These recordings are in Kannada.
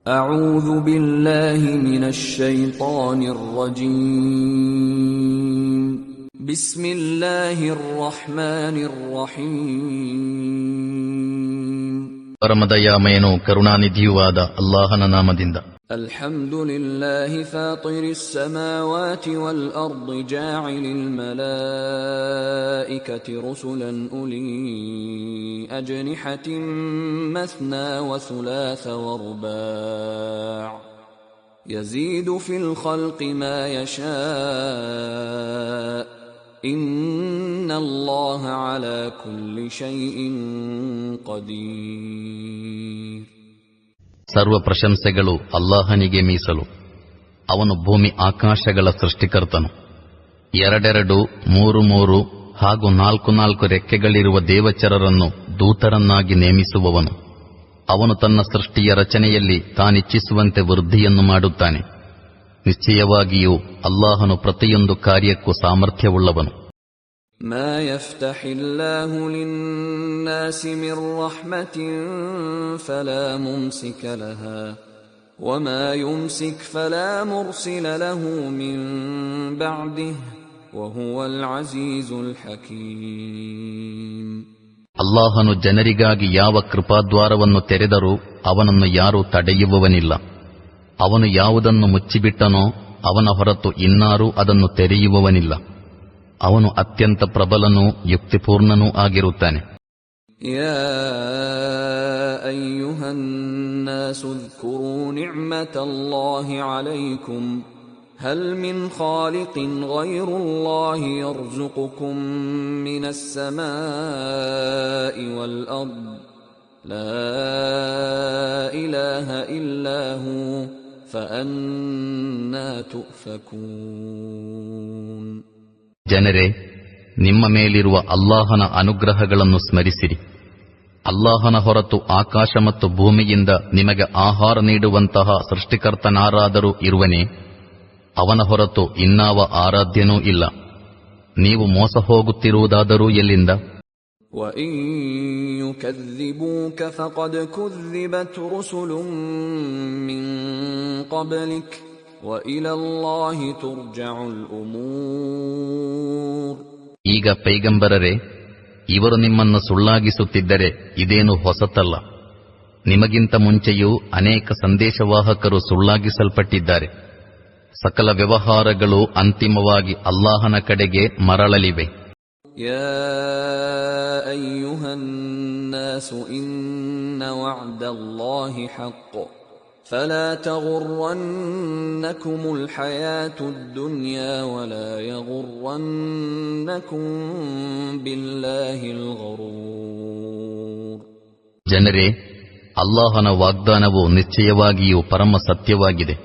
أعوذ بالله من الشيطان الرجيم بسم الله الرحمن الرحيم ಪರಮದಯಾಮಯನೂ ಕರುಣಾನಿಧಿಯೂ ಆದ ಅಲ್ಲಾಹನ ನಾಮದಿಂದ. الحمد لله فاطر السماوات والأرض جاعل الملائكة رسلا أولي أجنحة مثنى وثلاث ورباع يزيد في الخلق ما يشاء إن الله على كل شيء قدير. ಸರ್ವ ಪ್ರಶಂಸೆಗಳು ಅಲ್ಲಾಹನಿಗೆ ಮೀಸಲು. ಅವನು ಭೂಮಿ ಆಕಾಶಗಳ ಸೃಷ್ಟಿಕರ್ತನು. ಎರಡೆರಡು, ಮೂರು ಮೂರು ಹಾಗೂ ನಾಲ್ಕು ನಾಲ್ಕು ರೆಕ್ಕೆಗಳಿರುವ ದೇವಚರರನ್ನು ದೂತರನ್ನಾಗಿ ನೇಮಿಸುವವನು. ಅವನು ತನ್ನ ಸೃಷ್ಟಿಯ ರಚನೆಯಲ್ಲಿ ತಾನಿಚ್ಛಿಸುವಂತೆ ವೃದ್ಧಿಯನ್ನು ಮಾಡುತ್ತಾನೆ. ನಿಶ್ಚಯವಾಗಿಯೂ ಅಲ್ಲಾಹನು ಪ್ರತಿಯೊಂದು ಕಾರ್ಯಕ್ಕೂ ಸಾಮರ್ಥ್ಯವುಳ್ಳವನು. ما يفتح الله للناس من رحمة فلا ممسك لها وما يمسك فلا مرسل له من بعده وهو العزيز الحكيم. ಅಲ್ಲಾಹನು ಜನರಿಗಾಗಿ ಯಾವ ಕೃಪಾದ್ವಾರವನ್ನು ತೆರೆದರೂ ಅವನನ್ನು ಯಾರೂ ತಡೆಯುವವನಿಲ್ಲ. ಅವನು ಯಾವುದನ್ನು ಮುಚ್ಚಿಬಿಟ್ಟನೋ ಅವನ ಹೊರತು ಇನ್ನಾರೂ ಅದನ್ನು ತೆರೆಯುವವನಿಲ್ಲ. ಅವನು ಅತ್ಯಂತ ಪ್ರಬಲನೂ ಯುಕ್ತಿಪೂರ್ಣನೂ ಆಗಿರುತ್ತಾನೆ. ಯಾ ಅಯ್ಯುಹನ್ನಾಸು ಉಜ್ಕುರೂ ನಿಅಮತಲ್ಲಾಹಿ ಅಲೈಕುಂ ಹಲ್ ಮಿನ್ ಖಾಲಿಕಿನ್ ಗೈರುಲ್ಲಾಹಿ ಯರ್ಜುಕುಕುಂ ಮಿನಸ್ ಸಮಾಇ ವಲ್ ಅರ್ದ್ ಲಾ ಇಲಾಹ ಇಲ್ಲಾ ಹು ಫಅನ್ನಾ ತುಫಕೂನ್. ಜನರೇ, ನಿಮ್ಮ ಮೇಲಿರುವ ಅಲ್ಲಾಹನ ಅನುಗ್ರಹಗಳನ್ನು ಸ್ಮರಿಸಿರಿ. ಅಲ್ಲಾಹನ ಹೊರತು ಆಕಾಶ ಮತ್ತು ಭೂಮಿಯಿಂದ ನಿಮಗೆ ಆಹಾರ ನೀಡುವಂತಹ ಸೃಷ್ಟಿಕರ್ತನಾರಾದರೂ ಇರುವನೇ? ಅವನ ಹೊರತು ಇನ್ನಾವ ಆರಾಧ್ಯನೂ ಇಲ್ಲ. ನೀವು ಮೋಸ ಹೋಗುತ್ತಿರುವುದಾದರೂ ಎಲ್ಲಿಂದ? وَإِن يُكَذِّبُوكَ فَقَدْ كُذِّبَتْ رُسُلٌ مِّن قَبْلِكَ وَإِلَى اللَّهِ تُرْجَعُ الْأُمُورُ. ಈಗ ಪೈಗಂಬರರೇ, ಇವರು ನಿಮ್ಮನ್ನು ಸುಳ್ಳಾಗಿಸುತ್ತಿದ್ದರೆ ಇದೇನು ಹೊಸತಲ್ಲ. ನಿಮಗಿಂತ ಮುಂಚೆಯೂ ಅನೇಕ ಸಂದೇಶವಾಹಕರು ಸುಳ್ಳಾಗಿಸಲ್ಪಟ್ಟಿದ್ದಾರೆ. ಸಕಲ ವ್ಯವಹಾರಗಳು ಅಂತಿಮವಾಗಿ ಅಲ್ಲಾಹನ ಕಡೆಗೆ ಮರಳಲಿವೆ. ಯಾ ಅಯ್ಯುಹನ್ನಾಸು ಇನ್ನ ವಅದಲ್ಲಾಹಿ ಹಕ್ಕ್ فلا تغرنكم الحياة الدنيا ولا يغرنكم بالله الغرور. ಜನರೇ, ಅಲ್ಲಾಹನ ವಾಗ್ದಾನವು ನಿಶ್ಚಯವಾಗಿಯೂ ಪರಮ ಸತ್ಯವಾಗಿದೆ.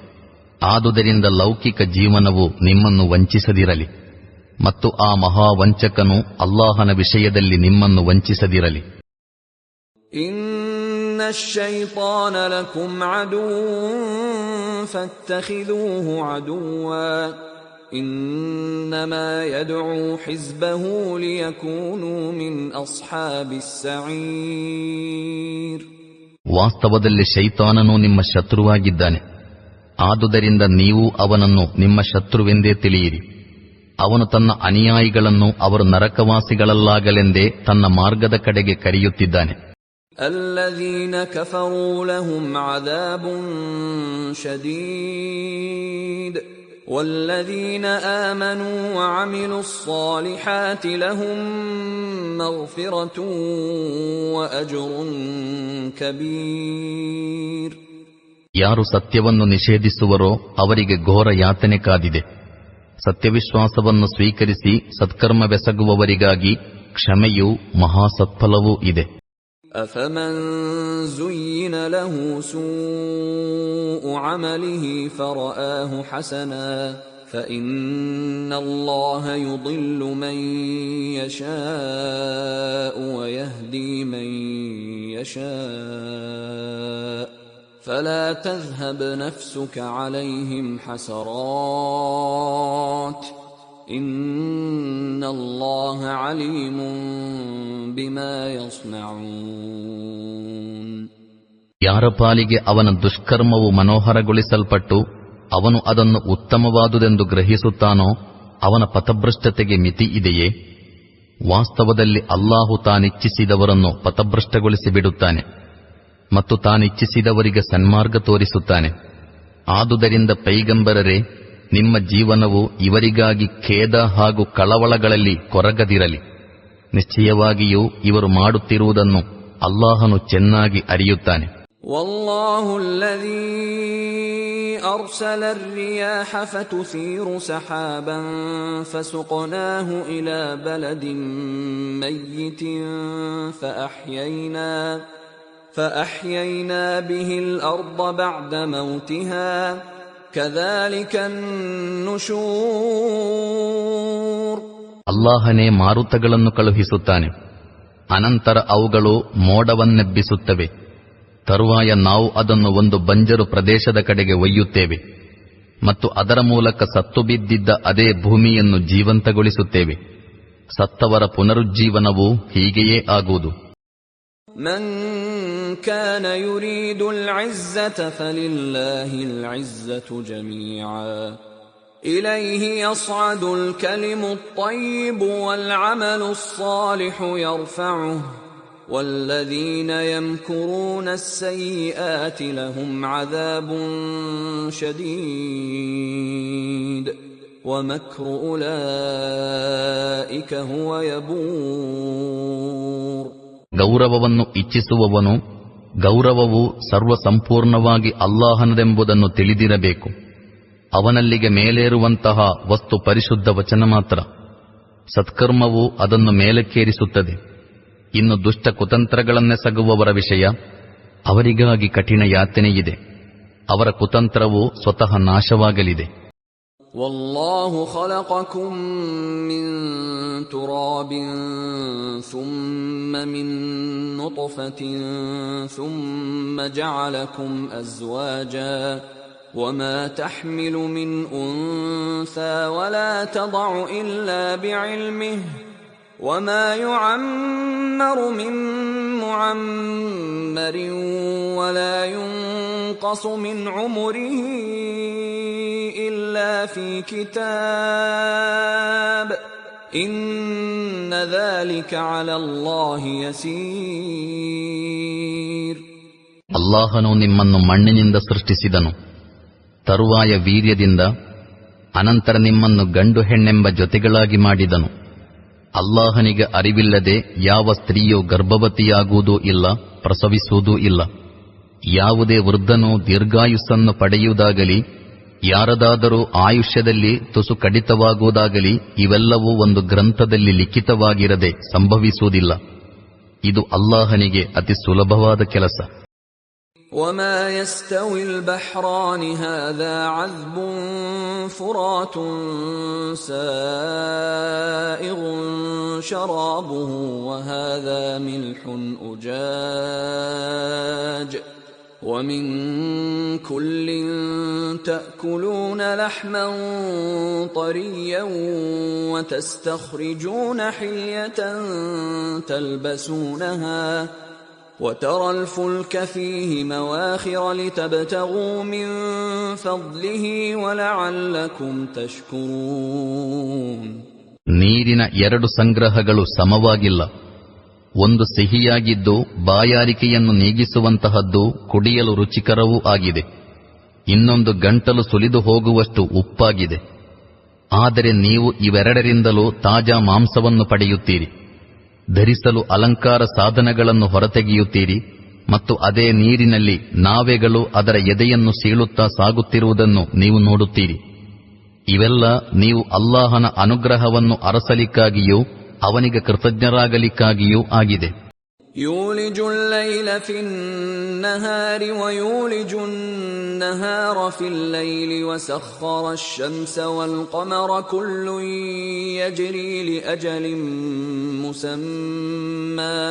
ಆದುದರಿಂದ ಲೌಕಿಕ ಜೀವನವು ನಿಮ್ಮನ್ನು ವಂಚಿಸದಿರಲಿ ಮತ್ತು ಆ ಮಹಾವಂಚಕನು ಅಲ್ಲಾಹನ ವಿಷಯದಲ್ಲಿ ನಿಮ್ಮನ್ನು ವಂಚಿಸದಿರಲಿ. إن الشيطان لكم عدو فاتخذوه عدوا إنما يدعو حزبه ليكونوا من أصحاب السعير. ವಾಸ್ತವದಲ್ಲಿ ಶೈತಾನನು ನಿಮ್ಮ ಶತ್ರುವಾಗಿದ್ದಾನೆ. ಆದುದರಿಂದ ನೀವು ಅವನನ್ನು ನಿಮ್ಮ ಶತ್ರುವೆಂದೇ ತಿಳಿಯಿರಿ. ಅವನು ತನ್ನ ಅನುಯಾಯಿಗಳನ್ನು ಅವರು ನರಕವಾಸಿಗಳಲ್ಲಾಗಲೆಂದೇ ತನ್ನ ಮಾರ್ಗದ ಕಡೆಗೆ ಕರೆಯುತ್ತಿದ್ದಾನೆ. الذين كفروا لهم عذاب شديد والذين آمنوا وعملوا الصالحات لهم مغفرة وأجر كبير. ಯಾರು ಸತ್ಯವನ್ನು ನಿಷೇಧಿಸುವರೋ ಅವರಿಗೆ ಘೋರ ಯಾತನೆ ಕಾದಿದೆ. ಸತ್ಯವಿಶ್ವಾಸವನ್ನು ಸ್ವೀಕರಿಸಿ ಸತ್ಕರ್ಮವೆಸಗುವವರಿಗಾಗಿ ಕ್ಷಮೆಯೂ ಮಹಾಸತ್ಫಲವೂ ಇದೆ. أفمن زين له سوء عمله فرآه حسنا فإن الله يضل من يشاء ويهدي من يشاء فلا تذهب نفسك عليهم حسرات إن الله عليم بما يصنعون. ಯಾರ ಪಾಲಿಗೆ ಅವನ ದುಷ್ಕರ್ಮವು ಮನೋಹರಗೊಳಿಸಲ್ಪಟ್ಟು ಅವನು ಅದನ್ನು ಉತ್ತಮವಾದುದೆಂದು ಗ್ರಹಿಸುತ್ತಾನೋ ಅವನ ಪಥಭ್ರಷ್ಟತೆಗೆ ಮಿತಿ ಇದೆಯೇ? ವಾಸ್ತವದಲ್ಲಿ ಅಲ್ಲಾಹು ತಾನಿಚ್ಛಿಸಿದವರನ್ನು ಪಥಭ್ರಷ್ಟಗೊಳಿಸಿ ಬಿಡುತ್ತಾನೆ ಮತ್ತು ತಾನಿಚ್ಛಿಸಿದವರಿಗೆ ಸನ್ಮಾರ್ಗ ತೋರಿಸುತ್ತಾನೆ. ಆದುದರಿಂದ ಪೈಗಂಬರರೇ, ನಿಮ್ಮ ಜೀವನವು ಇವರಿಗಾಗಿ ಖೇದ ಹಾಗೂ ಕಳವಳಗಳಲ್ಲಿ ಕೊರಗದಿರಲಿ. ನಿಶ್ಚಯವಾಗಿಯೂ ಇವರು ಮಾಡುತ್ತಿರುವುದನ್ನು ಅಲ್ಲಾಹನು ಚೆನ್ನಾಗಿ ಅರಿಯುತ್ತಾನೆ. والله الذي أرسل الرياح فتثير سحابا فسقناه إلى بلد ميت فأحيينا به الأرض بعد موتها كذلك النشور. ಅಲ್ಲಾಹನೇ ಮಾರುತಗಳನ್ನು ಕಳುಹಿಸುತ್ತಾನೆ, ಅನಂತರ ಅವುಗಳು ಮೋಡವನ್ನೆಬ್ಬಿಸುತ್ತವೆ. ತರುವಾಯ ನಾವು ಅದನ್ನು ಒಂದು ಬಂಜರು ಪ್ರದೇಶದ ಕಡೆಗೆ ಒಯ್ಯುತ್ತೇವೆ ಮತ್ತು ಅದರ ಮೂಲಕ ಸತ್ತು ಬಿದ್ದಿದ್ದ ಅದೇ ಭೂಮಿಯನ್ನು ಜೀವಂತಗೊಳಿಸುತ್ತೇವೆ. ಸತ್ತವರ ಪುನರುಜ್ಜೀವನವು ಹೀಗೆಯೇ ಆಗುವುದು. ಮನ್ ಕಾನ ಯುರೀದು ಅಲ್-ಇಜ್ಜತ ಫಲಿಲ್ಲಾಹಿ ಅಲ್-ಇಜ್ಜತು ಜಮೀಆ ಇಲೈಹಿ ಯಸ್ಅದು ಅಲ್-ಕಲಿಮು ಅತ್-ತಯ್ಯಿಬು ವಲ್-ಅಮಲು ಅಸ್-ಸಾಲಿಹು ಯರ್ಫഉಹು والذين يمكرون السيئات لهم عذاب شديد ومكر أولئك هو يبور. ಗೌರವವನ್ನು ಇಚ್ಛಿಸುವವನು ಗೌರವವು ಸರ್ವಸಂಪೂರ್ಣವಾಗಿ ಅಲ್ಲಾಹನದೆಂಬುದನ್ನು ತಿಳಿದಿರಬೇಕು. ಅವನಲ್ಲಿಗೆ ಮೇಲೇರುವಂತಹ ವಸ್ತು ಪರಿಶುದ್ಧ ವಚನ ಮಾತ್ರ. ಸತ್ಕರ್ಮವು ಅದನ್ನು ಮೇಲಕ್ಕೇರಿಸುತ್ತದೆ. ಇನ್ನು ದುಷ್ಟ ಕುತಂತ್ರಗಳನ್ನೆಸಗುವವರ ವಿಷಯ, ಅವರಿಗಾಗಿ ಕಠಿಣ ಯಾತನೆಯಿದೆ. ಅವರ ಕುತಂತ್ರವು ಸ್ವತಃ ನಾಶವಾಗಲಿದೆ. ವಲ್ಲಾಹು ಖಲಕಕುಂ ಮಿನ್ ತುರಾಬಿನ್ ಥುಮ್ಮ ಮಿನ್ ನುತ್ಫತಿನ್ ಥುಮ್ಮ ಜಅಲಕುಂ ಅಜ್ವಾಜಾ ವಮಾ ತಹ್ಮಿಲು ಮಿನ್ ಉನ್ಸಾ ವಲಾ ತದഉ ಇಲ್ಲಾ ಬಿಇಲ್ಮಿಹಿ وما يعمر من معمر ولا ينقص من عمره إلا في كتاب إن ذلك على الله يسير. ಅಲ್ಲಾಹನು ನಿಮ್ಮನ್ನು ಮಣ್ಣಿನಿಂದ ಸೃಷ್ಟಿಸಿದನು, ತರುವಾಯ ವೀರ್ಯದಿಂದ, ಅನಂತರ ನಿಮ್ಮನ್ನು ಗಂಡು ಹೆಣ್ಣೆಂಬ ಜೊತೆಗಳಾಗಿ ಮಾಡಿದನು. ಅಲ್ಲಾಹನಿಗೆ ಅರಿವಿಲ್ಲದೆ ಯಾವ ಸ್ತ್ರೀಯೂ ಗರ್ಭವತಿಯಾಗುವುದೂ ಇಲ್ಲ, ಪ್ರಸವಿಸುವುದೂ ಇಲ್ಲ. ಯಾವುದೇ ವೃದ್ಧನು ದೀರ್ಘಾಯುಸ್ಸನ್ನು ಪಡೆಯುವುದಾಗಲಿ, ಯಾರದಾದರೂ ಆಯುಷ್ಯದಲ್ಲಿ ತುಸು ಕಡಿತವಾಗುವುದಾಗಲಿ, ಇವೆಲ್ಲವೂ ಒಂದು ಗ್ರಂಥದಲ್ಲಿ ಲಿಖಿತವಾಗಿರದೆ ಸಂಭವಿಸುವುದಿಲ್ಲ. ಇದು ಅಲ್ಲಾಹನಿಗೆ ಅತಿ ಸುಲಭವಾದ ಕೆಲಸ. وما يستوي البحران هذا عذب فرات سائغ شرابه وهذا ملح أجاج ومن كل تأكلون لحما طريا وتستخرجون حلية تلبسونها وترى الفلك فيه مواخر لتبتغوا من فضله ولعلكم تشكرون. ನೀರಿನ ಎರಡು ಸಂಗ್ರಹಗಳು ಸಮವಾಗಿಲ್ಲ. ಒಂದು ಸಿಹಿಯಾಗಿದ್ದು ಬಾಯಾರಿಕೆಯನ್ನು ನೀಗಿಸುವಂತಹದ್ದು, ಕುಡಿಯಲು ರುಚಿಕರವೂ ಆಗಿದೆ. ಇನ್ನೊಂದು ಗಂಟಲು ಸುಲಿದು ಹೋಗುವಷ್ಟು ಉಪ್ಪಾಗಿದೆ. ಆದರೆ ನೀವು ಇವೆರಡರಿಂದಲೂ ತಾಜಾ ಮಾಂಸವನ್ನು ಪಡೆಯುತ್ತೀರಿ. ಧರಿಸಲು ಅಲಂಕಾರ ಸಾಧನಗಳನ್ನು ಹೊರತೆಗೆಯುತ್ತೀರಿ ಮತ್ತು ಅದೇ ನೀರಿನಲ್ಲಿ ನಾವೆಗಳು ಅದರ ಎದೆಯನ್ನು ಸೀಳುತ್ತಾ ಸಾಗುತ್ತಿರುವುದನ್ನು ನೀವು ನೋಡುತ್ತೀರಿ. ಇವೆಲ್ಲ ನೀವು ಅಲ್ಲಾಹನ ಅನುಗ್ರಹವನ್ನು ಅರಸಲಿಕ್ಕಾಗಿಯೂ ಅವನಿಗೆ ಕೃತಜ್ಞರಾಗಲಿಕ್ಕಾಗಿಯೂ ಆಗಿದೆ. يولج الليل في النهار ويولج النهار في الليل وسخر الشمس والقمر كل يجري لأجل مسمى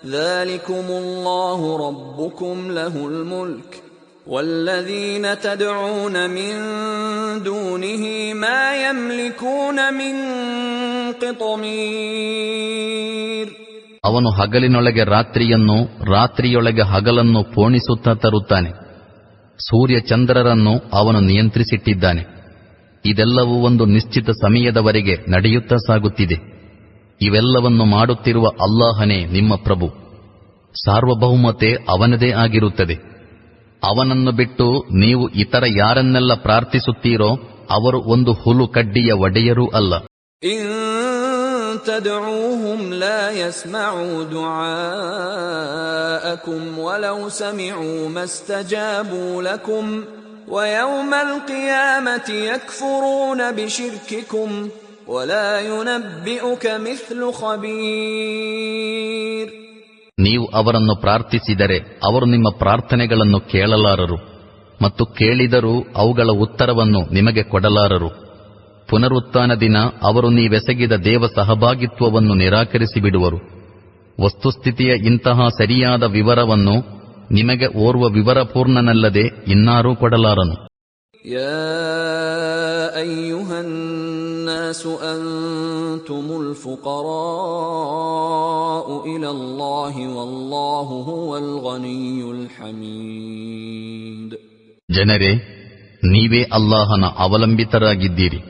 ذلكم الله ربكم له الملك والذين تدعون من دونه ما يملكون من قطمير. ಅವನು ಹಗಲಿನೊಳಗೆ ರಾತ್ರಿಯನ್ನು, ರಾತ್ರಿಯೊಳಗೆ ಹಗಲನ್ನು ಪೋಣಿಸುತ್ತಾ ತರುತ್ತಾನೆ. ಸೂರ್ಯ ಚಂದ್ರರನ್ನು ಅವನು ನಿಯಂತ್ರಿಸಿಟ್ಟಿದ್ದಾನೆ. ಇದೆಲ್ಲವೂ ಒಂದು ನಿಶ್ಚಿತ ಸಮಯದವರೆಗೆ ನಡೆಯುತ್ತಾ ಸಾಗುತ್ತಿದೆ. ಇವೆಲ್ಲವನ್ನು ಮಾಡುತ್ತಿರುವ ಅಲ್ಲಾಹನೇ ನಿಮ್ಮ ಪ್ರಭು. ಸಾರ್ವಭೌಮತೆ ಅವನದೇ ಆಗಿರುತ್ತದೆ. ಅವನನ್ನು ಬಿಟ್ಟು ನೀವು ಇತರ ಯಾರನ್ನೆಲ್ಲ ಪ್ರಾರ್ಥಿಸುತ್ತೀರೋ ಅವರು ಒಂದು ಹುಲು ಕಡ್ಡಿಯ ಒಡೆಯರೂ ಅಲ್ಲ. تدعوهم لا يسمعوا دعاءكم ولو سمعوا ما استجابوا لكم ويوم القيامة يكفرون بشرككم ولا ينبئك مثل خبير. ನೀವು ಅವರನ್ನು ಪ್ರಾರ್ಥಿಸಿದರೆ ಅವರು ನಿಮ್ಮ ಪ್ರಾರ್ಥನೆಗಳನ್ನು ಕೇಳಲಾರರು ಮತ್ತು ಕೇಳಿದರೂ ಅವುಗಳ ಉತ್ತರವನ್ನು ನಿಮಗೆ ಕೊಡಲಾರರು. ಪುನರುತ್ಥಾನ ದಿನ ಅವರು ನೀವೆಸಗಿದ ದೇವ ಸಹಭಾಗಿತ್ವವನ್ನು ನಿರಾಕರಿಸಿಬಿಡುವರು. ವಸ್ತುಸ್ಥಿತಿಯ ಇಂತಹ ಸರಿಯಾದ ವಿವರವನ್ನು ನಿಮಗೆ ಓರ್ವ ವಿವರಪೂರ್ಣನಲ್ಲದೆ ಇನ್ನಾರೂ ಕೊಡಲಾರನು. ಯಾ ಅಯ್ಯುಹನ್ ನಾಸು ಅಂತುಮುಲ್ ಫುಕರಾಉ ಇಲಲ್ಲಾಹಿ ವಲ್ಲಾಹು ಹುವಲ್ ಗನಿಯುಲ್ ಹಮೀದ್. ಜನರೇ, ನೀವೇ ಅಲ್ಲಾಹನ ಅವಲಂಬಿತರಾಗಿದ್ದೀರಿ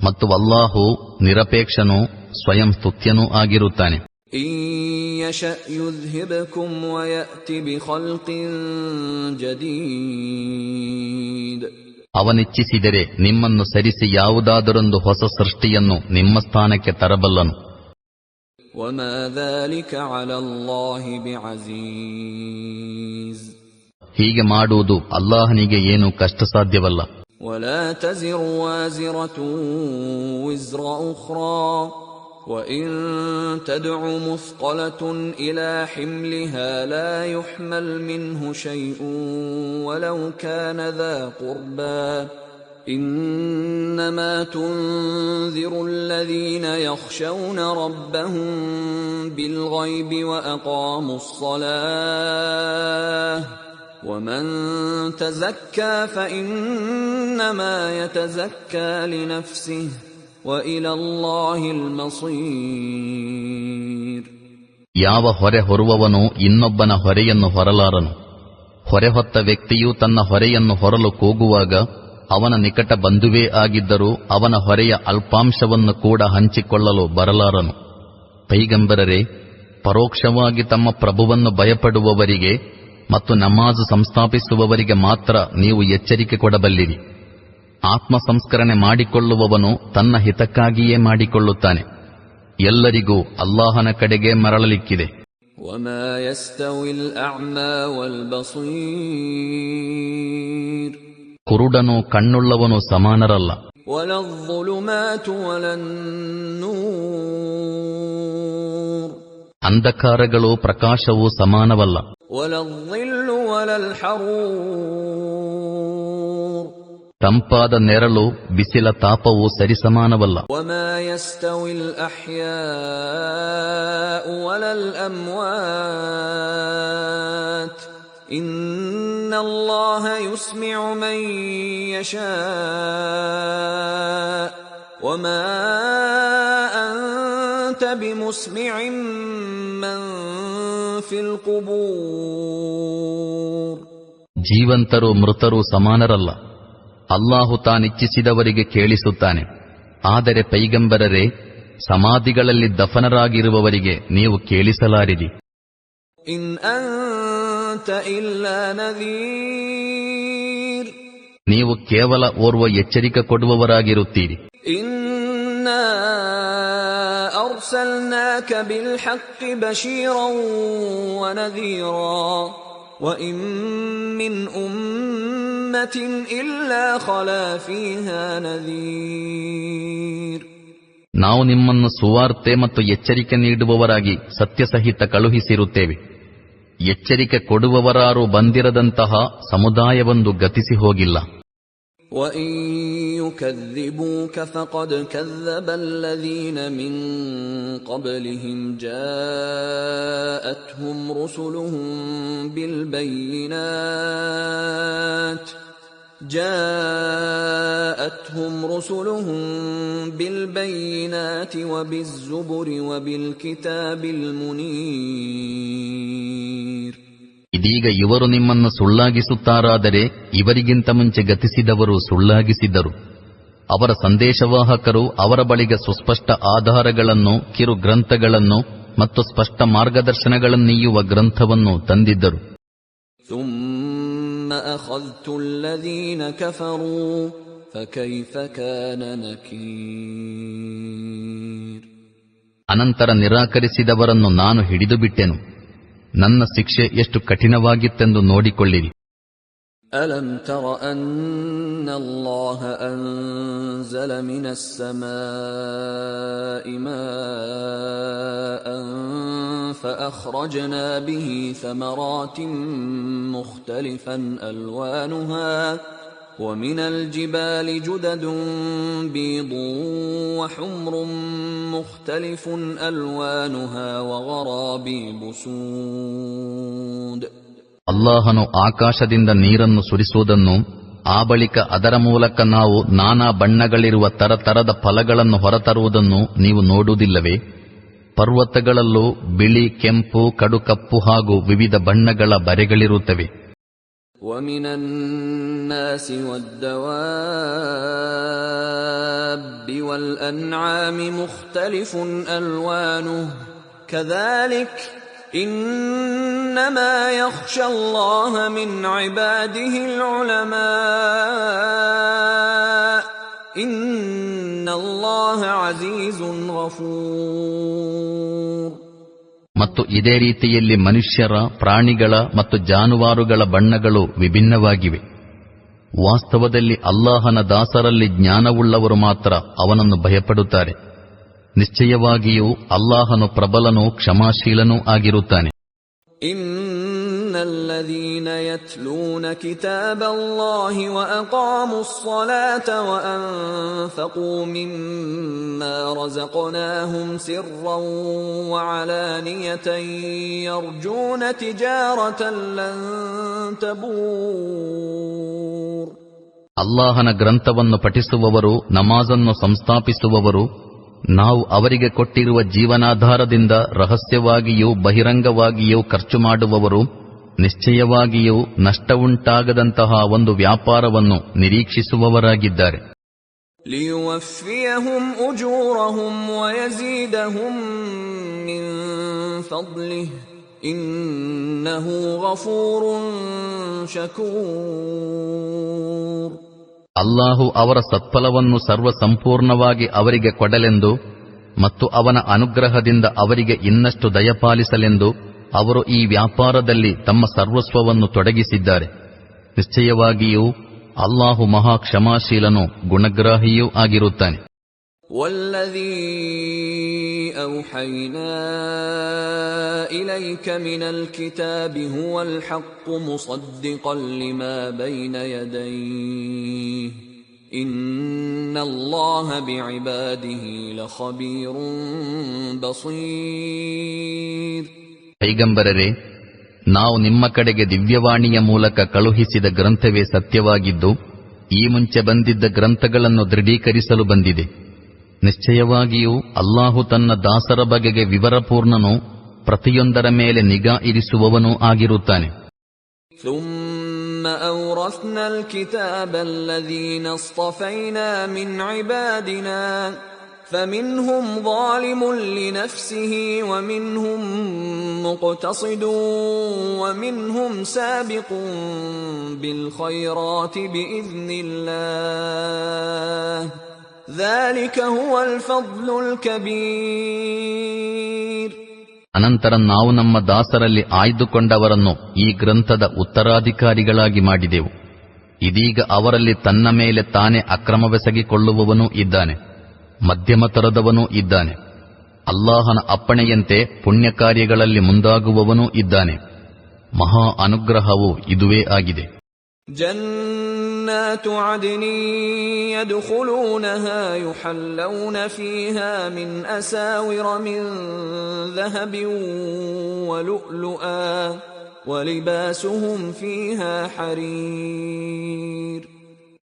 ಮತ್ತು ಅಲ್ಲಾಹು ನಿರಪೇಕ್ಷನೂ ಸ್ವಯಂ ಸ್ತುತ್ಯನೂ ಆಗಿರುತ್ತಾನೆ. ಇನ್ ಯಶಾ ಯುದ್ಹಿಬಕುಂ ವಯಅತಿ ಬಿಖಲ್ಕಿನ್ ಜದೀದ್. ಅವನಿಚ್ಛಿಸಿದರೆ ನಿಮ್ಮನ್ನು ಸರಿಸಿ ಯಾವುದಾದರೊಂದು ಹೊಸ ಸೃಷ್ಟಿಯನ್ನು ನಿಮ್ಮ ಸ್ಥಾನಕ್ಕೆ ತರಬಲ್ಲನು. ವಮಾ ذلك على الله بعزيز. ಹೀಗೆ ಮಾಡುವುದು ಅಲ್ಲಾಹನಿಗೆ ಏನೂ ಕಷ್ಟ ಸಾಧ್ಯವಲ್ಲ. ولا تزر وازرة وزر أخرى وإن تدع مثقلة إلى حملها لا يحمل منه شيء ولو كان ذا قربى إنما تنذر الذين يخشون ربهم بالغيب وأقاموا الصلاة ومن تزكى فإنما يتزكى لنفسه وإلى الله المصير. ಯಾವ ಹೊರೆ ಹೊರುವವನು ಇನ್ನೊಬ್ಬನ ಹೊರೆಯನ್ನು ಹೊರಲಾರನು. ಹೊರೆ ಹೊತ್ತ ವ್ಯಕ್ತಿಯು ತನ್ನ ಹೊರೆಯನ್ನು ಹೊರಲು ಕೂಗುವಾಗ ಅವನ ನಿಕಟ ಬಂಧುವೇ ಆಗಿದ್ದರೂ ಅವನ ಹೊರೆಯ ಅಲ್ಪಾಂಶವನ್ನು ಕೂಡ ಹಂಚಿಕೊಳ್ಳಲು ಬರಲಾರನು. ಪೈಗಂಬರರೇ, ಪರೋಕ್ಷವಾಗಿ ತಮ್ಮ ಪ್ರಭುವನ್ನು ಭಯಪಡುವವರಿಗೆ ಮತ್ತು ನಮಾಜು ಸಂಸ್ಥಾಪಿಸುವವರಿಗೆ ಮಾತ್ರ ನೀವು ಎಚ್ಚರಿಕೆ ಕೊಡಬಲ್ಲಿರಿ. ಆತ್ಮ ಸಂಸ್ಕರಣೆ ಮಾಡಿಕೊಳ್ಳುವವನು ತನ್ನ ಹಿತಕ್ಕಾಗಿಯೇ ಮಾಡಿಕೊಳ್ಳುತ್ತಾನೆ. ಎಲ್ಲರಿಗೂ ಅಲ್ಲಾಹನ ಕಡೆಗೆ ಮರಳಲಿಕ್ಕಿದೆ. ವಮಾ ಯಸ್ತವಿಲ್ ಅಅಮಾ ವಲ್ ಬಸೀರ್. ಕುರುಡನು ಕಣ್ಣುಳ್ಳವನು ಸಮಾನರಲ್ಲ. ವಲಲ್ ಝುಲುಮಾತು ವಲನ್ ನೂರ್. ಅಂಧಕಾರಗಳು ಪ್ರಕಾಶವೂ ಸಮಾನವಲ್ಲ. ವಲಲ್ ಜಿಲ್ಲು ವಲಲ್ ಹರೂರ್. ತಂಪಾದ ನೆರಳು ಬಿಸಿಲ ತಾಪವು ಸರಿಸಮಾನವಲ್ಲ. ವಮಾ ಯಸ್ತವಿಲ್ ಅಹ್ಯಾಉ ವಲಲ್ ಅಮ್ವಾತ್. ಇನ್ನಲ್ಲಾಹ ಯುಸ್ಮಿഉ ಮನ್ ಯಶಾ ವಮಾ ಅಂತ ಬಿಮುಸ್ಮಿಇಂ ಮನ್ ಫಿಲ್ ಕುಬೂರ್. ಜೀವಂತರು ಮೃತರು ಸಮಾನರಲ್ಲ. ಅಲ್ಲಾಹು ತಾನಿಚ್ಛಿಸಿದವರಿಗೆ ಕೇಳಿಸುತ್ತಾನೆ. ಆದರೆ ಪೈಗಂಬರರೇ, ಸಮಾಧಿಗಳಲ್ಲಿ ದಫನರಾಗಿರುವವರಿಗೆ ನೀವು ಕೇಳಿಸಲಾರಿರಿ. ಇನ್ ಅಂತ ಇಲ್ಲಾ ನದೀರ್. ನೀವು ಕೇವಲ ಓರ್ವ ಎಚ್ಚರಿಕೆ ಕೊಡುವವರಾಗಿರುತ್ತೀರಿ. ಇನ್ನಾ ಅರ್ಸಲ್ನಾಕ ಬಿಲ್ ಹಕ್ಕಿ ಬಶೀರನ್ ವ ನದೀರಾ ವಇನ್ ಮಿನ್ ಉಮ್ಮತಿನ್ ಇಲ್ಲಾ ಖಲಾ ಫೀಹಾ ನದೀರ್. ನಾವು ನಿಮ್ಮನ್ನು ಸುವಾರ್ತೆ ಮತ್ತು ಎಚ್ಚರಿಕೆ ನೀಡುವವರಾಗಿ ಸತ್ಯಸಹಿತ ಕಳುಹಿಸಿರುತ್ತೇವೆ. ಎಚ್ಚರಿಕೆ ಕೊಡುವವರಾರು ಬಂದಿರದಂತಹ ಸಮುದಾಯವೊಂದು ಗತಿಸಿ ಹೋಗಿಲ್ಲ. وَإِن يُكَذِّبُوكَ فَقَدْ كَذَّبَ الَّذِينَ مِن قَبْلِهِمْ جَاءَتْهُمْ رُسُلُهُم بِالْبَيِّنَاتِ جاءتهم رسلهم بالبينات وبالزبر وبالكتاب المنير. ಇದೀಗ ಇವರು ನಿಮ್ಮನ್ನು ಸುಳ್ಳಾಗಿಸುತ್ತಾರಾದರೆ ಇವರಿಗಿಂತ ಮುಂಚೆ ಗತಿಸಿದವರು ಸುಳ್ಳಾಗಿಸಿದ್ದರು. ಅವರ ಸಂದೇಶವಾಹಕರು ಅವರ ಬಳಿಗೆ ಸುಸ್ಪಷ್ಟ ಆಧಾರಗಳನ್ನು, ಕಿರು ಗ್ರಂಥಗಳನ್ನು ಮತ್ತು ಸ್ಪಷ್ಟ ಮಾರ್ಗದರ್ಶನಗಳನ್ನೀಯುವ ಗ್ರಂಥವನ್ನು ತಂದಿದ್ದರು. ثم أخذت الذين كفروا فكيف كان نكير. ಅನಂತರ ನಿರಾಕರಿಸಿದವರನ್ನು ನಾನು ಹಿಡಿದುಬಿಟ್ಟೆನು. ನನ್ನ ಶಿಕ್ಷೆ ಎಷ್ಟು ಕಠಿಣವಾಗಿತ್ತೆಂದು ನೋಡಿಕೊಳ್ಳಿರಿ. ألم تر أن الله أنزل من السماء ماء فأخرجنا به ثمرات مختلفا ألوانها ومن الجبال جدد بيض وحمر مختلف ألوانها وغرابيب سود. ಅಲ್ಲಾಹನು ಆಕಾಶದಿಂದ ನೀರನ್ನು ಸುರಿಸುವುದನ್ನು, ಆ ಬಳಿಕ ಅದರ ಮೂಲಕ ನಾವು ನಾನಾ ಬಣ್ಣಗಳಿರುವ ತರತರದ ಫಲಗಳನ್ನು ಹೊರತರುವುದನ್ನು ನೀವು ನೋಡುವುದಿಲ್ಲವೇ? ಪರ್ವತಗಳಲ್ಲೂ ಬಿಳಿ, ಕೆಂಪು, ಕಡುಕಪ್ಪು ಹಾಗೂ ವಿವಿಧ ಬಣ್ಣಗಳ ಬರೆಗಳಿರುತ್ತವೆ. وَمِنَ النَّاسِ وَالدَّوَابِّ وَالْأَنْعَامِ مُخْتَلِفٌ أَلْوَانُهُ كَذَلِكَ إِنَّمَا يَخْشَى اللَّهَ مِنْ عِبَادِهِ الْعُلَمَاءُ إِنَّ اللَّهَ عَزِيزٌ غَفُورٌ. ಮತ್ತು ಇದೇ ರೀತಿಯಲ್ಲಿ ಮನುಷ್ಯರ, ಪ್ರಾಣಿಗಳ ಮತ್ತು ಜಾನುವಾರುಗಳ ಬಣ್ಣಗಳು ವಿಭಿನ್ನವಾಗಿವೆ. ವಾಸ್ತವದಲ್ಲಿ ಅಲ್ಲಾಹನ ದಾಸರಲ್ಲಿ ಜ್ಞಾನವುಳ್ಳವರು ಮಾತ್ರ ಅವನನ್ನು ಭಯಪಡುತ್ತಾರೆ. ನಿಶ್ಚಯವಾಗಿಯೂ ಅಲ್ಲಾಹನು ಪ್ರಬಲನೂ ಕ್ಷಮಾಶೀಲನೂ ಆಗಿರುತ್ತಾನೆ. ಇನ್ನಲ್ಲದೀನ ಯತ್ಲೂನ ಕಿತಾಬಲ್ಲಾಹಿ ವಅಕಾಮುಸ್ ಸಲಾತ ವಅನ್ಫಕೂ ಮಿಮ್ಮಾ ರಜಕ್ನಾಹುಂ ಸಿರ್ರನ್ ವಅಲಾನಿಯತನ್ ಯರ್ಜೂನ ತಿಜಾರತನ್ ಲನ್ ತಬೂರ್. ಅಲ್ಲಾಹನ ಗ್ರಂಥವನ್ನು ಪಠಿಸುವವರು, ನಮಾಜನ್ನು ಸಂಸ್ಥಾಪಿಸುವವರು, ನಾವು ಅವರಿಗೆ ಕೊಟ್ಟಿರುವ ಜೀವನಾಧಾರದಿಂದ ರಹಸ್ಯವಾಗಿಯೂ ಬಹಿರಂಗವಾಗಿಯೂ ಖರ್ಚು ಮಾಡುವವರು ನಿಶ್ಚಯವಾಗಿಯೂ ನಷ್ಟವುಂಟಾಗದಂತಹ ಒಂದು ವ್ಯಾಪಾರವನ್ನು ನಿರೀಕ್ಷಿಸುವವರಾಗಿದ್ದಾರೆ. ಲಿಯುವಫಿಯಹುಂ ಉಜೂರಹುಂ ವಯಜೀದಹುಂ ಮಿನ್ ಫದ್ಲಿಹಿ ಇನ್ನಹು ಗಫೂರುನ್ ಶಕೂರ್. ಅಲ್ಲಾಹು ಅವರ ಸತ್ಫಲವನ್ನು ಸರ್ವಸಂಪೂರ್ಣವಾಗಿ ಅವರಿಗೆ ಕೊಡಲೆಂದು ಮತ್ತು ಅವನ ಅನುಗ್ರಹದಿಂದ ಅವರಿಗೆ ಇನ್ನಷ್ಟು ದಯಪಾಲಿಸಲೆಂದು ಅವರು ಈ ವ್ಯಾಪಾರದಲ್ಲಿ ತಮ್ಮ ಸರ್ವಸ್ವವನ್ನು ತೊಡಗಿಸಿದ್ದಾರೆ. ನಿಶ್ಚಯವಾಗಿಯೂ ಅಲ್ಲಾಹು ಮಹಾ ಕ್ಷಮಾಶೀಲನೂ ಗುಣಗ್ರಾಹಿಯೂ ಆಗಿರುತ್ತಾನೆ. ವಲ್ಲದೀ ಔಹೈನಾ ಇಲೈಕ ಮಿನಲ್ ಕಿತಾಬಿ ಹುವಲ್ ಹಕ್ಕು ಮುಸದ್ದಿಕನ್ ಲಿಮಾ ಬೈನ ಯದೈಹಿ ಇನ್ನಲ್ಲಾಹ ಬಿಇಬಾದಿಹಿ ಲಖಬೀರುನ್ ಬಸೀರ್. ಪೈಗಂಬರರೇ, ನಾವು ನಿಮ್ಮ ಕಡೆಗೆ ದಿವ್ಯವಾಣಿಯ ಮೂಲಕ ಕಳುಹಿಸಿದ ಗ್ರಂಥವೇ ಸತ್ಯವಾಗಿದ್ದು, ಈ ಮುಂಚೆ ಬಂದಿದ್ದ ಗ್ರಂಥಗಳನ್ನು ದೃಢೀಕರಿಸಲು ಬಂದಿದೆ. ನಿಶ್ಚಯವಾಗಿಯೂ ಅಲ್ಲಾಹು ತನ್ನ ದಾಸರ ಬಗೆಗೆ ವಿವರಪೂರ್ಣನೂ ಪ್ರತಿಯೊಂದರ ಮೇಲೆ ನಿಗಾ ಇರಿಸುವವನೂ ಆಗಿರುತ್ತಾನೆ. ثُمَّ أَوْرَثْنَا الْكِتَابَ الَّذِينَ اصْطَفَيْنَا مِنْ عِبَادِنَا فَمِنْهُمْ ظَالِمٌ لِنَفْسِهِ وَمِنْهُمْ مُقْتَصِدٌ وَمِنْهُمْ سَابِقٌ بِالْخَيْرَاتِ بِإِذْنِ اللَّهِ ذَلِكَ هُوَ الْفَضْلُ الْكَبِيرُ. ಅನಂತರ ನಾವು ನಮ್ಮ ದಾಸರಲ್ಲಿ ಆಯ್ದುಕೊಂಡವರನ್ನು ಈ ಗ್ರಂಥದ ಉತ್ತರಾಧಿಕಾರಿಗಳಾಗಿ ಮಾಡಿದೆವು. ಇದೀಗ ಅವರಲ್ಲಿ ತನ್ನ ಮೇಲೆ ತಾನೇ ಅಕ್ರಮವೆಸಗಿಕೊಳ್ಳುವವನೂ ಇದ್ದಾನೆ, ಮಧ್ಯಮ ತರದವನೂ ಇದ್ದಾನೆ, ಅಲ್ಲಾಹನ ಅಪ್ಪಣೆಯಂತೆ ಪುಣ್ಯ ಕಾರ್ಯಗಳಲ್ಲಿ ಮುಂದಾಗುವವನೂ ಇದ್ದಾನೆ. ಮಹಾ ಅನುಗ್ರಹವು ಇದುವೇ ಆಗಿದೆ. جنات عدن يدخلونها يحلون فيها من أساور من ذهب ولؤلؤا ولباسهم فيها حرير.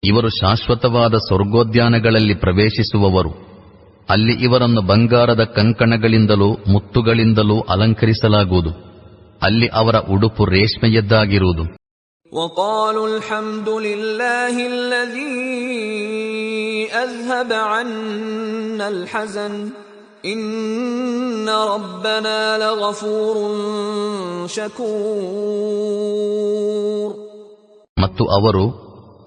ಇವರು ಶಾಶ್ವತವಾದ ಸ್ವರ್ಗೋದ್ಯಾನಗಳಲ್ಲಿ ಪ್ರವೇಶಿಸುವವರು. ಅಲ್ಲಿ ಇವರನ್ನು ಬಂಗಾರದ ಕಂಕಣಗಳಿಂದಲೂ ಮುತ್ತುಗಳಿಂದಲೂ ಅಲಂಕರಿಸಲಾಗುವುದು. ಅಲ್ಲಿ ಅವರ ಉಡುಪು ರೇಷ್ಮೆಯದ್ದಾಗಿರುವುದು. وقالوا الحمد لله الذي أذهب عنا الحزن إن ربنا لغفور شكور. ಮತ್ತು ಅವರು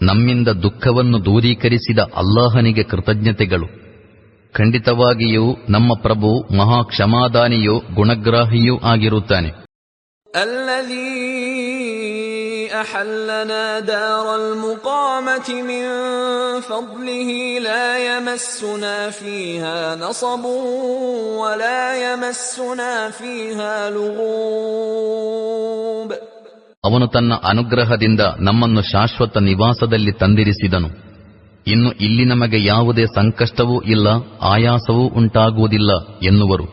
ನಮ್ಮಿಂದ ದುಃಖವನ್ನು ದೂರೀಕರಿಸಿದ ಅಲ್ಲಾಹನಿಗೆ ಕೃತಜ್ಞತೆಗಳು. ಖಂಡಿತವಾಗಿಯೂ ನಮ್ಮ ಪ್ರಭು ಮಹಾ ಕ್ಷಮಾದಾನಿಯೂ ಗುಣಗ್ರಾಹಿಯೂ ಆಗಿರುತ್ತಾನೆ. الذي أحلنا دار المقامة من فضله لا يمسنا فيها نصب ولا يمسنا فيها لغوب. ಅವನು ತನ್ನ ಅನುಗ್ರಹದಿಂದ ನಮ್ಮನ್ನು ಶಾಶ್ವತ ನಿವಾಸದಲ್ಲಿ ತಂದಿರಿಸಿದನು. ಇನ್ನು ಇಲ್ಲಿ ನಮಗೆ ಯಾವುದೇ ಸಂಕಷ್ಟವೂ ಇಲ್ಲ, ಆಯಾಸವೂ ಉಂಟಾಗುವುದಿಲ್ಲ ಎನ್ನುವರು.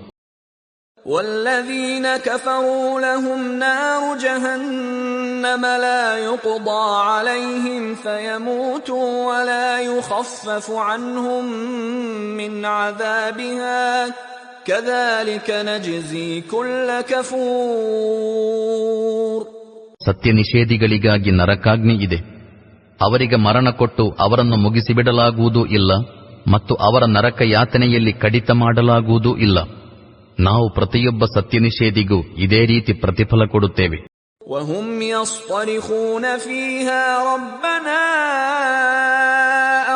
والذين كفروا لهم نار جهنم لا يقضى عليهم فيموتوا ولا يخفف عنهم من عذابها كذلك نجزي كل كفور. ಸತ್ಯ ನಿಷೇಧಿಗಳಿಗಾಗಿ ನರಕಾಗ್ನಿ ಇದೆ. ಅವರಿಗೆ ಮರಣ ಕೊಟ್ಟು ಅವರನ್ನು ಮುಗಿಸಿಬಿಡಲಾಗುವುದೂ ಇಲ್ಲ ಮತ್ತು ಅವರ ನರಕ ಯಾತನೆಯಲ್ಲಿ ಕಡಿತ ಮಾಡಲಾಗುವುದೂ ಇಲ್ಲ. ನಾವು ಪ್ರತಿಯೊಬ್ಬ ಸತ್ಯ ನಿಷೇಧಿಗೂ ಇದೇ ರೀತಿ ಪ್ರತಿಫಲ ಕೊಡುತ್ತೇವೆ. وهم يصطرخون فيها ربنا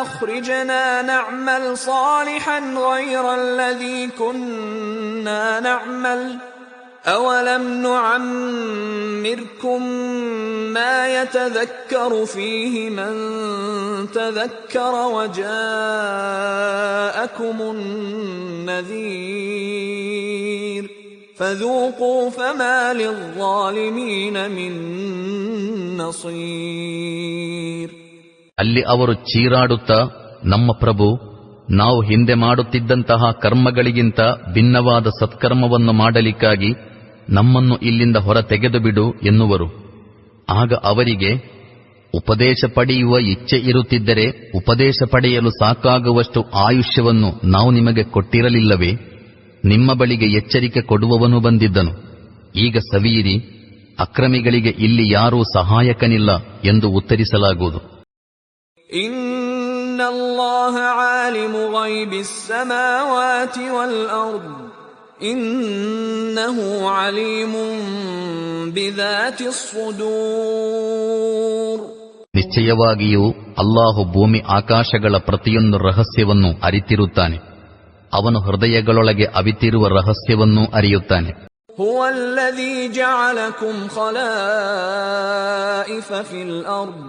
أخرجنا نعمل صالحا غير الذي كنا نعمل أولم نعمركم ما يتذكر فيه من تذكر وجاءكم النذير فذوقوا فما للظالمين من نصير. ಅಲ್ಲಿ ಅವರು ಚೀರಾಡುತ್ತಾ, ನಮ್ಮ ಪ್ರಭು, ನಾವು ಹಿಂದೆ ಮಾಡುತ್ತಿದ್ದಂತಹ ಕರ್ಮಗಳಿಗಿಂತ ಭಿನ್ನವಾದ ಸತ್ಕರ್ಮವನ್ನು ಮಾಡಲಿಕ್ಕಾಗಿ ನಮ್ಮನ್ನು ಇಲ್ಲಿಂದ ಹೊರ ತೆಗೆದುಬಿಡು ಎನ್ನುವರು. ಆಗ ಅವರಿಗೆ, ಉಪದೇಶ ಪಡೆಯುವ ಇಚ್ಛೆ ಇರುತ್ತಿದ್ದರೆ ಉಪದೇಶ ಪಡೆಯಲು ಸಾಕಾಗುವಷ್ಟು ಆಯುಷ್ಯವನ್ನು ನಾವು ನಿಮಗೆ ಕೊಟ್ಟಿರಲಿಲ್ಲವೇ? ನಿಮ್ಮ ಬಳಿಗೆ ಎಚ್ಚರಿಕೆ ಕೊಡುವವನು ಬಂದಿದ್ದನು. ಈಗ ಸವಿಯಿರಿ, ಅಕ್ರಮಿಗಳಿಗೆ ಇಲ್ಲಿ ಯಾರೂ ಸಹಾಯಕನಿಲ್ಲ ಎಂದು ಉತ್ತರಿಸಲಾಗುವುದು. إن الله عالم غيب السماوات والأرض إنه عليم بذات الصدور. ನಿಶ್ಚಯವಾಗಿಯೂ ಅಲ್ಲಾಹು ಭೂಮಿ ಆಕಾಶಗಳ ಪ್ರತಿಯೊಂದು ರಹಸ್ಯವನ್ನು ಅರಿತಿರುತ್ತಾನೆ. ಅವನು ಹೃದಯಗಳೊಳಗೆ ಅವಿತಿರುವ ರಹಸ್ಯವನ್ನೂ ಅರಿಯುತ್ತಾನೆ. هو الذي جعلكم خلائف في الأرض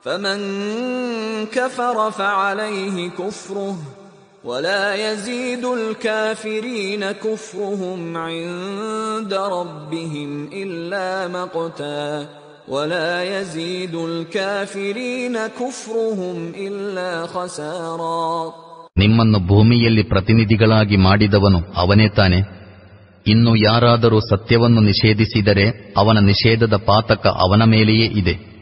فمن كفر فعليه كفره ولا يزيد الكافرين كفرهم عند ربهم إلا مقتا ولا يزيد الكافرين كفرهم إلا خسارا. ನಿಮ್ಮನ್ನು ಭೂಮಿಯಲ್ಲಿ ಪ್ರತಿನಿಧಿಗಳಾಗಿ ಮಾಡಿದವನು ಅವನೇ ತಾನೆ. ಇನ್ನು ಯಾರಾದರೂ ಸತ್ಯವನ್ನು ನಿಷೇಧಿಸಿದರೆ ಅವನ ನಿಷೇಧದ ಪಾತಕ ಅವನ ಮೇಲೆಯೇ ಇದೆ.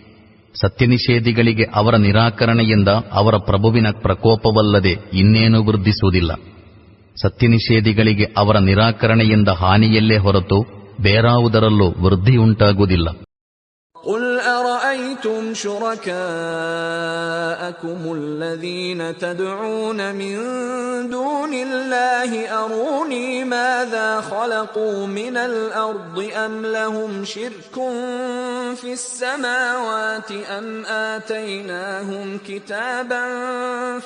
ಸತ್ಯ ನಿಷೇಧಿಗಳಿಗೆ ಅವರ ನಿರಾಕರಣೆಯಿಂದ ಅವರ ಪ್ರಭುವಿನ ಪ್ರಕೋಪವಲ್ಲದೆ ಇನ್ನೇನೂ ವೃದ್ಧಿಸುವುದಿಲ್ಲ. ಸತ್ಯ ನಿಷೇಧಿಗಳಿಗೆ ಅವರ ನಿರಾಕರಣೆಯಿಂದ ಹಾನಿಯಲ್ಲೇ ಹೊರತು ಬೇರಾವುದರಲ್ಲೂ ವೃದ್ಧಿಯುಂಟಾಗುವುದಿಲ್ಲ. قل أرأيتم شركاءكم الذين تدعون من دون الله أروني ماذا خلقوا من الأرض أم لهم شرك في السماوات أم آتيناهم كتابا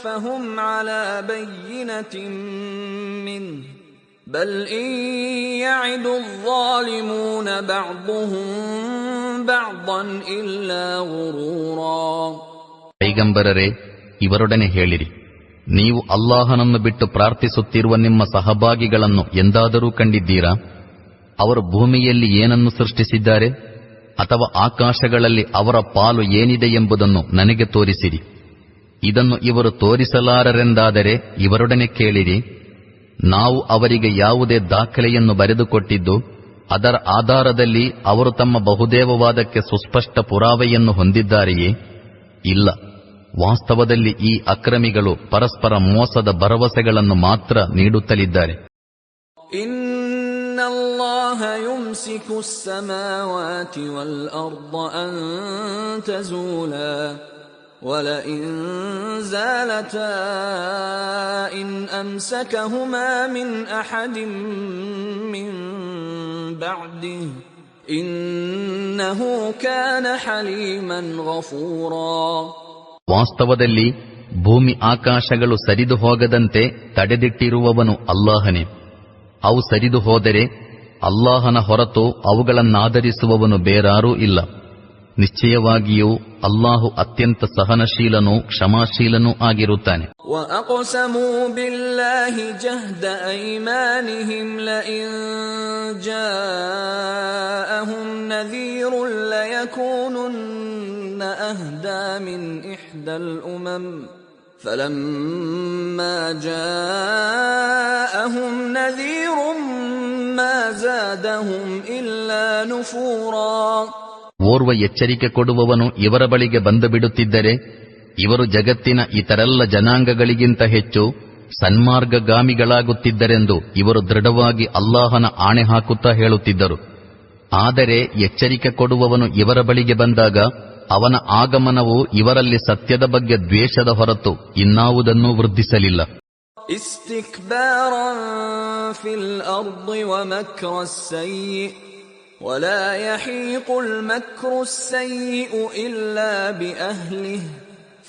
فهم على بينة منه بل إن يعد الظالمون بعضهم بعضا إلا غرورا. ಪೈಗಂಬರರೇ, ಇವರೊಡನೆ ಹೇಳಿರಿ, ನೀವು ಅಲ್ಲಾಹನನ್ನು ಬಿಟ್ಟು ಪ್ರಾರ್ಥಿಸುತ್ತಿರುವ ನಿಮ್ಮ ಸಹಭಾಗಿಗಳನ್ನು ಎಂದಾದರೂ ಕಂಡಿದ್ದೀರಾ? ಅವರು ಭೂಮಿಯಲ್ಲಿ ಏನನ್ನು ಸೃಷ್ಟಿಸಿದ್ದಾರೆ ಅಥವಾ ಆಕಾಶಗಳಲ್ಲಿ ಅವರ ಪಾಲು ಏನಿದೆ ಎಂಬುದನ್ನು ನನಗೆ ತೋರಿಸಿರಿ. ಇದನ್ನು ಇವರು ತೋರಿಸಲಾರರೆಂದಾದರೆ ಇವರೊಡನೆ ಕೇಳಿರಿ, ನಾವು ಅವರಿಗೆ ಯಾವುದೇ ದಾಖಲೆಯನ್ನು ಬರೆದುಕೊಟ್ಟಿದ್ದು ಅದರ ಆಧಾರದಲ್ಲಿ ಅವರು ತಮ್ಮ ಬಹುದೇವವಾದಕ್ಕೆ ಸುಸ್ಪಷ್ಟ ಪುರಾವೆಯನ್ನು ಹೊಂದಿದ್ದಾರೆಯೇ? ಇಲ್ಲ, ವಾಸ್ತವದಲ್ಲಿ ಈ ಅಕ್ರಮಿಗಳು ಪರಸ್ಪರ ಮೋಸದ ಭರವಸೆಗಳನ್ನು ಮಾತ್ರ ನೀಡುತ್ತಲಿದ್ದಾರೆ. ಇನ್ನಲ್ಲಾಹ ಯುಮ್ಸಿಕು ಅಸ್ಸಮಾವಾತಿ ವಲ್ ಅರ್ದ ಅನ್ ತಜೂಲಾ ولئن زالتا إن أمسكهما من أحد من بعده إنه كان حليما غفورا. ವಾಸ್ತವದಲ್ಲಿ ಭೂಮಿ ಆಕಾಶಗಳು ಸರಿದು ಹೋಗದಂತೆ ತಡೆದಿಟ್ಟಿರುವವನು ಅಲ್ಲಾಹನೇ. ಅವು ಸರಿದು ಹೋದರೆ ಅಲ್ಲಾಹನ ಹೊರತು ಅವುಗಳನ್ನಾದರಿಸುವವನು ಬೇರಾರೂ ಇಲ್ಲ. ನಿಶ್ಚಯವಾಗಿಯೂ ಅಲ್ಲಾಹು ಅತ್ಯಂತ ಸಹನಶೀಲನೂ ಕ್ಷಮಾಶೀಲನೂ ಆಗಿರುತ್ತಾನೆ. وَأَقْسَمُوا بِاللَّهِ جَهْدَ أَيْمَانِهِمْ لَئِن جَاءَهُمْ نَذِيرٌ لَيَكُونُنَّ أَهْدَى مِنْ إِحْدَى الْأُمَمِ فَلَمَّا جَاءَهُمْ نَذِيرٌ مَا زَادَهُمْ إِلَّا نُفُورًا. ಓರ್ವ ಎಚ್ಚರಿಕೆ ಕೊಡುವವನು ಇವರ ಬಳಿಗೆ ಬಂದು ಬಿಡುತ್ತಿದ್ದರೆ ಇವರು ಜಗತ್ತಿನ ಇತರೆಲ್ಲ ಜನಾಂಗಗಳಿಗಿಂತ ಹೆಚ್ಚು ಸನ್ಮಾರ್ಗಗಾಮಿಗಳಾಗುತ್ತಿದ್ದರೆಂದು ಇವರು ದೃಢವಾಗಿ ಅಲ್ಲಾಹನ ಆಣೆ ಹಾಕುತ್ತಾ ಹೇಳುತ್ತಿದ್ದರು. ಆದರೆ ಎಚ್ಚರಿಕೆ ಕೊಡುವವನು ಇವರ ಬಳಿಗೆ ಬಂದಾಗ ಅವನ ಆಗಮನವು ಇವರಲ್ಲಿ ಸತ್ಯದ ಬಗ್ಗೆ ದ್ವೇಷದ ಹೊರತು ಇನ್ನಾವುದನ್ನೂ ವೃದ್ಧಿಸಲಿಲ್ಲ. ಇಸ್ತಿಕ್ಬಾರನ್ ಫಿಲ್ ಅರ್ದಿ ವ ಮಕ್ರ ಅಸ್ಸಯ್ಯಿ ولا يحيق المكر السيء إلا بأهله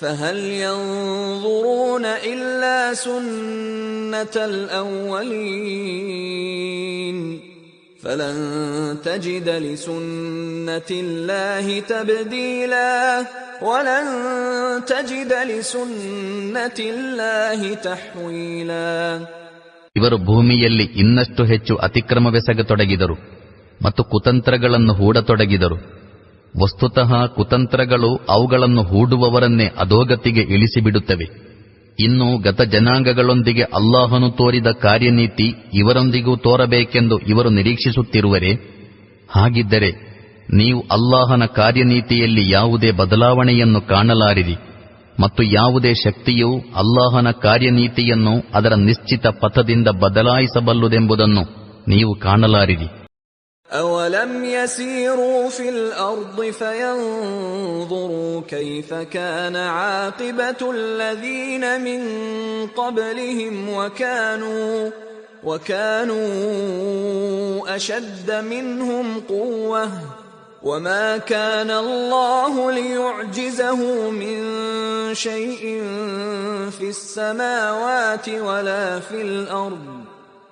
فهل ينظرون إلا سنة الأولين فلن تجد لسنة الله تبديلا ولن تجد لسنة الله تحويلا. ಇವರು ಭೂಮಿಯಲ್ಲಿ ಇನ್ನಷ್ಟು ಹೆಚ್ಚು ಅತಿಕ್ರಮವೆಸಗತೊಡಗಿದರು ಮತ್ತು ಕುತಂತ್ರಗಳನ್ನು ಹೂಡತೊಡಗಿದರು. ವಸ್ತುತಃ ಕುತಂತ್ರಗಳು ಅವುಗಳನ್ನು ಹೂಡುವವರನ್ನೇ ಅಧೋಗತಿಗೆ ಇಳಿಸಿಬಿಡುತ್ತವೆ. ಇನ್ನು ಗತ ಜನಾಂಗಗಳೊಂದಿಗೆ ಅಲ್ಲಾಹನು ತೋರಿದ ಕಾರ್ಯನೀತಿ ಇವರೊಂದಿಗೂ ತೋರಬೇಕೆಂದು ಇವರು ನಿರೀಕ್ಷಿಸುತ್ತಿರುವರೆ? ಹಾಗಿದ್ದರೆ ನೀವು ಅಲ್ಲಾಹನ ಕಾರ್ಯನೀತಿಯಲ್ಲಿ ಯಾವುದೇ ಬದಲಾವಣೆಯನ್ನು ಕಾಣಲಾರಿರಿ ಮತ್ತು ಯಾವುದೇ ಶಕ್ತಿಯೂ ಅಲ್ಲಾಹನ ಕಾರ್ಯನೀತಿಯನ್ನು ಅದರ ನಿಶ್ಚಿತ ಪಥದಿಂದ ಬದಲಾಯಿಸಬಲ್ಲುದೆಂಬುದನ್ನು ನೀವು ಕಾಣಲಾರಿರಿ. أَوَلَمْ يَسِيرُوا فِي الْأَرْضِ فَيَنظُرُوا كَيْفَ كَانَ عَاقِبَةُ الَّذِينَ مِنْ قَبْلِهِمْ وَكَانُوا أَشَدَّ مِنْهُمْ قُوَّةً وَمَا كَانَ اللَّهُ لِيُعْجِزَهُ مِنْ شَيْءٍ فِي السَّمَاوَاتِ وَلَا فِي الْأَرْضِ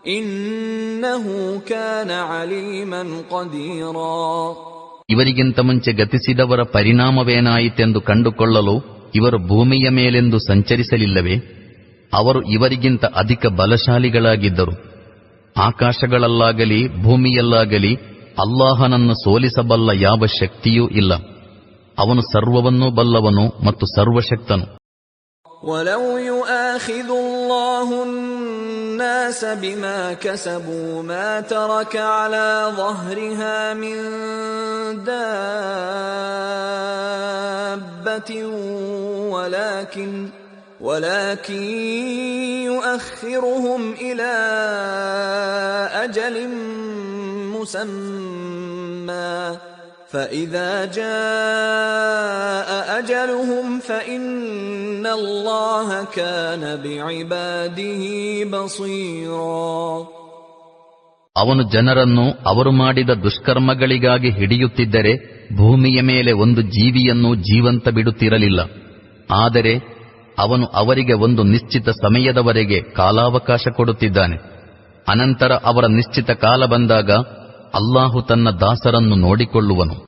ಇನ್ನಹು ಕಾನ ಅಲೀಮನ್ ಕದೀರಾ. ಇವರಿಗಿಂತ ಮುಂಚೆ ಗತಿಸಿದವರ ಪರಿಣಾಮವೇನಾಯಿತೆಂದು ಕಂಡುಕೊಳ್ಳಲು ಇವರು ಭೂಮಿಯ ಮೇಲೆಂದು ಸಂಚರಿಸಲಿಲ್ಲವೇ? ಅವರು ಇವರಿಗಿಂತ ಅಧಿಕ ಬಲಶಾಲಿಗಳಾಗಿದ್ದರು. ಆಕಾಶಗಳಲ್ಲಾಗಲಿ ಭೂಮಿಯಲ್ಲಾಗಲಿ ಅಲ್ಲಾಹನನ್ನು ಸೋಲಿಸಬಲ್ಲ ಯಾವ ಶಕ್ತಿಯೂ ಇಲ್ಲ. ಅವನು ಸರ್ವವನ್ನೂ ಬಲ್ಲವನು ಮತ್ತು ಸರ್ವಶಕ್ತನು. وَلَوْ يُؤَاخِذُ اللَّهُ النَّاسَ بِمَا كَسَبُوا مَا تَرَكَ عَلَى ظَهْرِهَا مِنْ دَابَّةٍ وَلَكِنْ يُؤَخِّرُهُمْ إِلَى أَجَلٍ مُّسَمًّى فَإِذَا جَاءَ أَجَلُهُمْ فَإِنَّ اللَّهَ كَانَ بِعِبَادِهِ بَصِيرًا. ಅವನು ಜನರನ್ನು ಅವರು ಮಾಡಿದ ದುಷ್ಕರ್ಮಗಳಿಗಾಗಿ ಹಿಡಿಯುತ್ತಿದ್ದರೆ ಭೂಮಿಯ ಮೇಲೆ ಒಂದು ಜೀವಿಯನ್ನು ಜೀವಂತ ಬಿಡುತ್ತಿರಲಿಲ್ಲ. ಆದರೆ ಅವನು ಅವರಿಗೆ ಒಂದು ನಿಶ್ಚಿತ ಸಮಯದವರೆಗೆ ಕಾಲಾವಕಾಶ ಕೊಡುತ್ತಿದ್ದಾನೆ. ಅನಂತರ ಅವರ ನಿಶ್ಚಿತ ಕಾಲ ಬಂದಾಗ ಅಲ್ಲಾಹು ತನ್ನ ದಾಸರನ್ನು ನೋಡಿಕೊಳ್ಳುವನು.